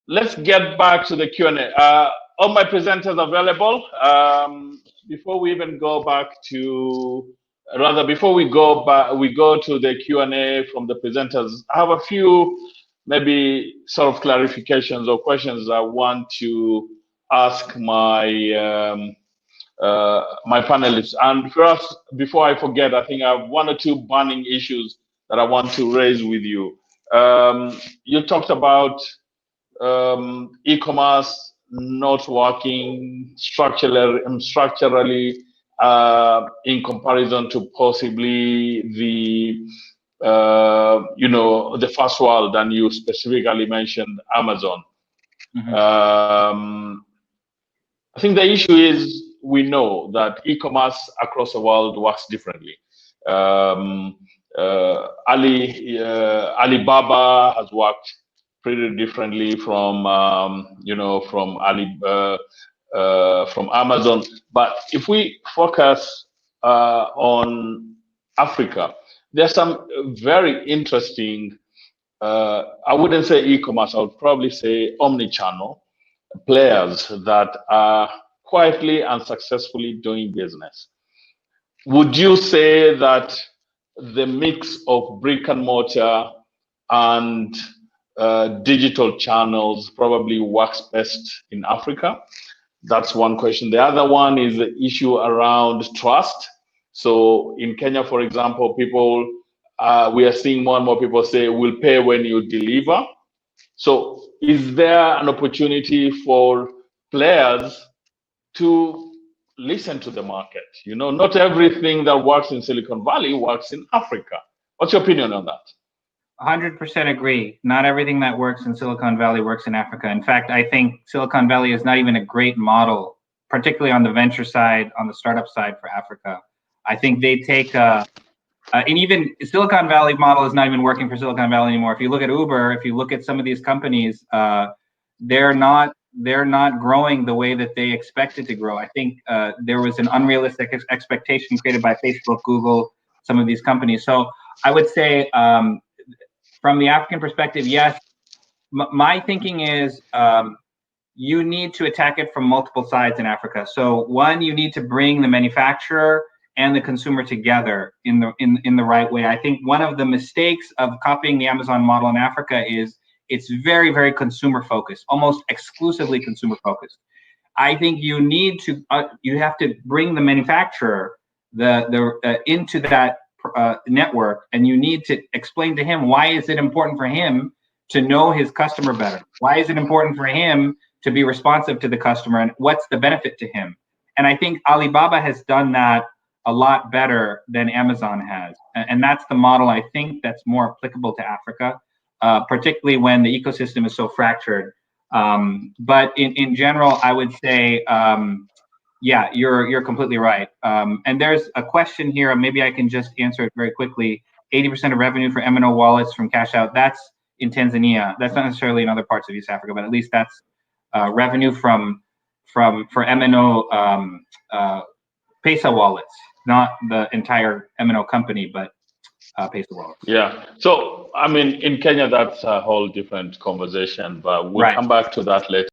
let's get back to the Q&A. All my presenters available. Before we even go back to, rather before we go back, we go to the Q&A from the presenters. I have a few maybe sort of clarifications or questions I want to ask my my panelists. And first, before I forget, I think I have one or two burning issues that I want to raise with you. You talked about e-commerce not working structurally in comparison to possibly the the first world, and you specifically mentioned Amazon. Mm-hmm. I think the issue is we know that e-commerce across the world works differently. Alibaba has worked pretty differently from from Amazon. But if we focus on Africa, there's some very interesting. I wouldn't say e-commerce. I would probably say omni-channel players that are quietly and successfully doing business. Would you say that the mix of brick and mortar and digital channels probably works best in Africa? That's one question. The other one is the issue around trust. So in Kenya, for example, people, we are seeing more and more people say, we'll pay when you deliver. So is there an opportunity for players to listen to the market? You know, not everything that works in Silicon Valley works in Africa. What's your opinion on that? 100% agree. Not everything that works in Silicon Valley works in Africa. In fact, I think Silicon Valley is not even a great model, particularly on the venture side, on the startup side for Africa. I think they take and even Silicon Valley model is not even working for Silicon Valley anymore. If you look at Uber, if you look at some of these companies, they're not growing the way that they expected to grow. I think there was an unrealistic expectation created by Facebook, Google, some of these companies. So I would say from the African perspective, yes, my thinking is you need to attack it from multiple sides in Africa. So one, you need to bring the manufacturer and the consumer together in the right way. I think one of the mistakes of copying the Amazon model in Africa is it's very, very consumer focused, almost exclusively consumer focused. I think you need to you have to bring the manufacturer into that network, and you need to explain to him why is it important for him to know his customer better. Why is it important for him to be responsive to the customer, and what's the benefit to him? And I think Alibaba has done that a lot better than Amazon has. And that's the model I think that's more applicable to Africa, particularly when the ecosystem is so fractured. But in general, I would say, yeah, you're completely right. And there's a question here, maybe I can just answer it very quickly. 80% of revenue for MNO wallets from cash out, that's in Tanzania. That's not necessarily in other parts of East Africa, but at least that's revenue for MNO Pesa wallets. Not the entire MNO company, but Pesa wallets. Yeah. So, I mean, in Kenya, that's a whole different conversation, but we'll come back to that later.